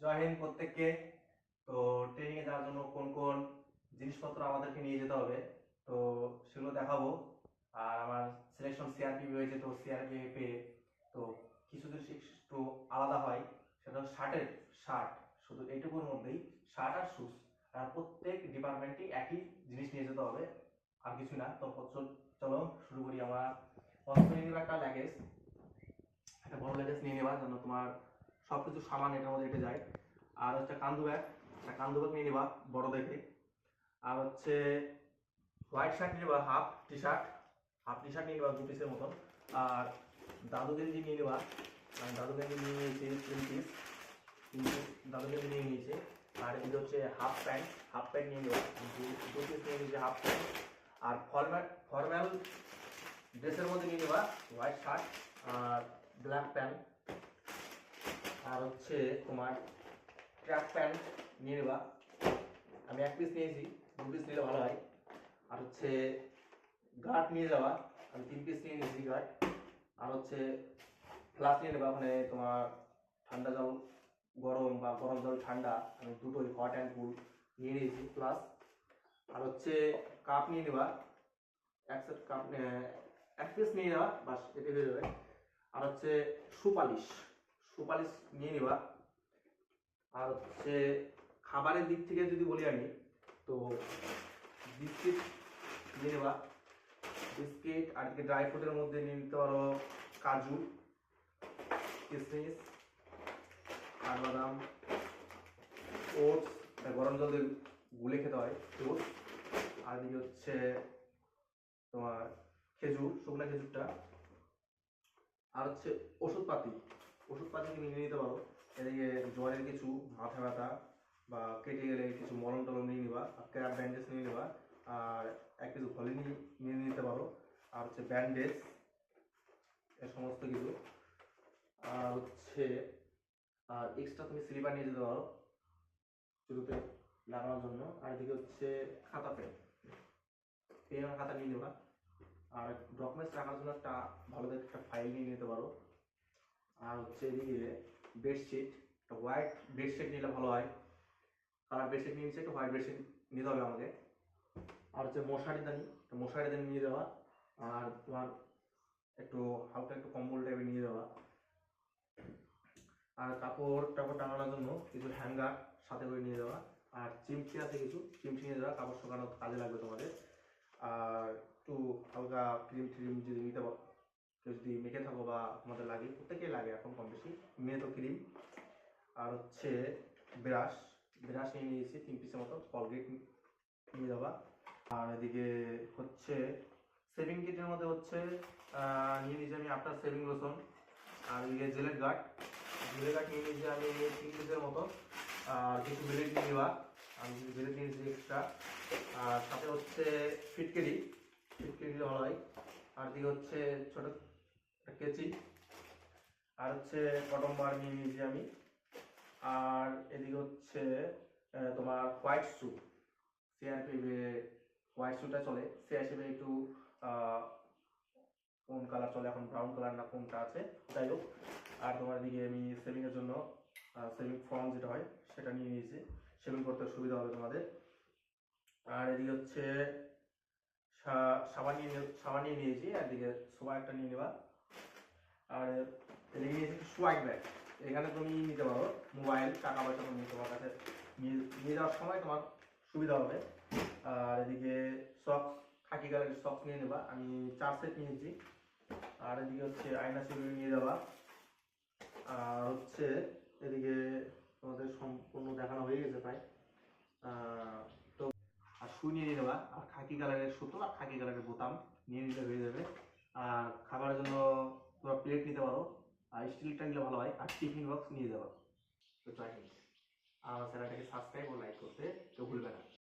জয় হিন্দ প্রত্যেককে। তো ট্রেনিং এ যাওয়ার জন্য কোন কোন জিনিসপত্র আমাদেরকে নিয়ে যেতে হবে তো সেগুলো দেখাবো। আর আমার সিলেকশন সিআরপি হয়েছে, তো সিআরপি পেয়ে তো কিছু জিনিস একটু আলাদা হয়। সেটা হচ্ছে শার্ট, শুধু এইটুকুর মধ্যেই শার্ট আর শুজ। আর প্রত্যেক ডিপার্টমেন্টে একই জিনিস নিয়ে যেতে হবে, আর কিছু না। তো চলো শুরু করি। আমরা প্রথমে নিয়ে নেবো একটা লাগেজ, একটা বড় লাগেজ নিয়ে নেওয়ার জন্য তোমার সবকিছু সামান এটার মধ্যে রেখে যায়। আর হচ্ছে কান্দু ব্যাগ, একটা কান্দু ব্যাগ নিয়ে নেবা বড় দেখে। আর হচ্ছে হোয়াইট শার্ট নিয়ে নেবা, হাফ টি শার্ট নিয়ে নেবা 2 পিসের মতন। আর দাদু গেঞ্জি নিয়ে নেবা, আমি দাদু গেঞ্জি নিয়ে নিয়েছি 3 পিস, দাদু গেঞ্জি নিয়ে নিয়েছি। আর এদিকে হচ্ছে হাফ প্যান্ট নিয়ে নেবা, 2 পিস নিয়ে নিয়েছি হাফ প্যান্ট। আর ফর্মাল ড্রেসের মধ্যে নিয়ে নেবা হোয়াইট শার্ট আর ব্ল্যাক প্যান্ট। আর হচ্ছে তোমার ট্র্যাক প্যান্ট নিয়ে নেবা, আমি 1 পিস নিয়েছি, 2 পিস নিলে ভালো হয়। আর হচ্ছে গার্ড নিয়ে যাওয়া, আমি 3 পিস নিয়ে নিয়েছি গার্ড। আর হচ্ছে ফ্লাস্ক নিয়ে নেবা, ওখানে তোমার ঠান্ডা জল গরম বা গরম জল ঠান্ডা, আমি দুটোই হট অ্যান্ড কুল নিয়ে নিয়েছি প্লাস। আর হচ্ছে কাপ নিয়ে নেবা, এক সেট কাপ, 1 পিস নিয়ে যাওয়া, বাস এতে হয়ে যাবে। আর হচ্ছে সুপালিশ সুপালিশ নিয়ে নেবা। আর হচ্ছে খাবারের দিক থেকে যদি বলি আমি, তো বিস্কিট নিয়ে নেবা, বিস্কিট। আর কি ড্রাই ফ্রুটের মধ্যে নিয়ে নিতে পারো কাজু, কিশমিশ, কাঠবাদাম, ওটস, গরম জলে গুলে খেতে হয় ওটস। আর এদিকে হচ্ছে তোমার খেজুর, শুকনা খেজুরটা। আর হচ্ছে ওষুধপাতি তুমি নিয়ে নিতে পারো। এদিকে জ্বরের কিছু, মাথা ব্যথা বা কেটে গেলে কিছু মলম টলম নিয়ে নিবা, আর ক্র্যাপ ব্যান্ডেজ নিয়ে নিবা। আর 1 কিছু ভলিনি নিয়ে নিতে পারো। আর হচ্ছে ব্যান্ডেজ, এ সমস্ত কিছু। আর হচ্ছে আর এক্সট্রা তুমি স্লিপার নিয়ে যেতে পারো জুতোতে লাগানোর জন্য। আর এদিকে হচ্ছে পেন আর খাতা নিয়ে নেবা। আর ডকুমেন্টস রাখার জন্য একটা ভালো দেখে একটা ফাইল নিয়ে নিতে পারো। আর হচ্ছে এদিকে বেডশিট, একটা হোয়াইট বেডশিট নিলে ভালো হয়। কালার বেডশিট নিয়ে নিচ্ছে, একটা হোয়াইট বেডশিট নিতে হবে আমাকে। আর হচ্ছে মশারি দানি নিয়ে যাওয়া। আর তোমার একটু হালকা একটু কম্বল টাইপের নিয়ে যাওয়া। আর কাপড় টাপড় টাঙানোর জন্য কিছু হ্যাঙ্গার সাথে করে নিয়ে যাওয়া। আর চিমটি আছে, কিছু চিমটি নিয়ে যাওয়া, কাপড় শুকানোর কাজে লাগবে তোমাদের। আর একটু হালকা ক্রিম ট্রিম যদি নিতে পারো, কেউ যদি মেখে থাকো বা তোমাদের লাগে, প্রত্যেকেই লাগে এখন কম বেশি, মেয়ে তো ক্রিম। আর হচ্ছে ব্রাশ ব্রাশ নিয়ে নিয়েছি 3 পিসের মতো, কলগেট নিয়ে যাওয়া। আর এদিকে হচ্ছে সেভিং কিটের মধ্যে হচ্ছে নিয়ে নিয়েছি আমি আফটার সেভিং লোশন। আর এদিকে জেলের গার্ড নিয়ে নিয়েছি আমি 3 পিসের মতো। আর কিছু ব্লেড নিয়ে নেওয়া, আমি কিছু ব্লেড নিয়েছি এক্সট্রা। আর সাথে হচ্ছে ফিটকেরি নিলে ভালো হয়। আর দিকে হচ্ছে ছোট একটা কেচি। আর হচ্ছে কটন বার নিয়ে নিয়েছি আমি। আর এদিকে হচ্ছে তোমার হোয়াইট শু, সিআরপি হোয়াইট শুটা চলে, সে হিসেবে একটু কোন কালার চলে এখন, ব্রাউন কালার না কোনটা আছে, যাই হোক। আর তোমার দিকে আমি সেভিংয়ের জন্য সেভিং ফর্ম যেটা হয় সেটা নিয়ে নিয়েছি, সেভিং করতে সুবিধা হবে তোমাদের। আর এদিকে হচ্ছে সাবান নিয়ে নিয়েছি, আর এদিকে সোয়া একটা নিয়ে নেবা। আর এদিকে নিয়েছি একটু সোয়াইট ব্যাগ, এখানে তুমি নিতে পারো মোবাইল, টাকা পয়সা তুমি তোমার কাছে নিয়ে যাওয়ার সময় তোমার সুবিধা হবে। আর এদিকে সক্স, খাকি কালারের সক্স নিয়ে নেবা, আমি 4 সেট নিয়েছি। আর এদিকে হচ্ছে আয়না সেগুলো নিয়ে যাওয়া। আর হচ্ছে এদিকে তোমাদের সম্পূর্ণ দেখানো হয়ে গেছে প্রায়। তো আর শু নিয়ে নেবা, আর খাকি কালারের সুতো আর খাকি কালারের বোতাম নিয়ে নিতে হয়ে যাবে। আর খাবারের জন্য তোমরা প্লেট নিতে পারো, আর স্টিলটা নিলে ভালো হয়। আর টিফিন বক্স নিয়ে যাবা। তো জয় হিন্দ। আর আমার চ্যানেলটাকে সাবস্ক্রাইব ও লাইক করতে কেউ ভুলবে না।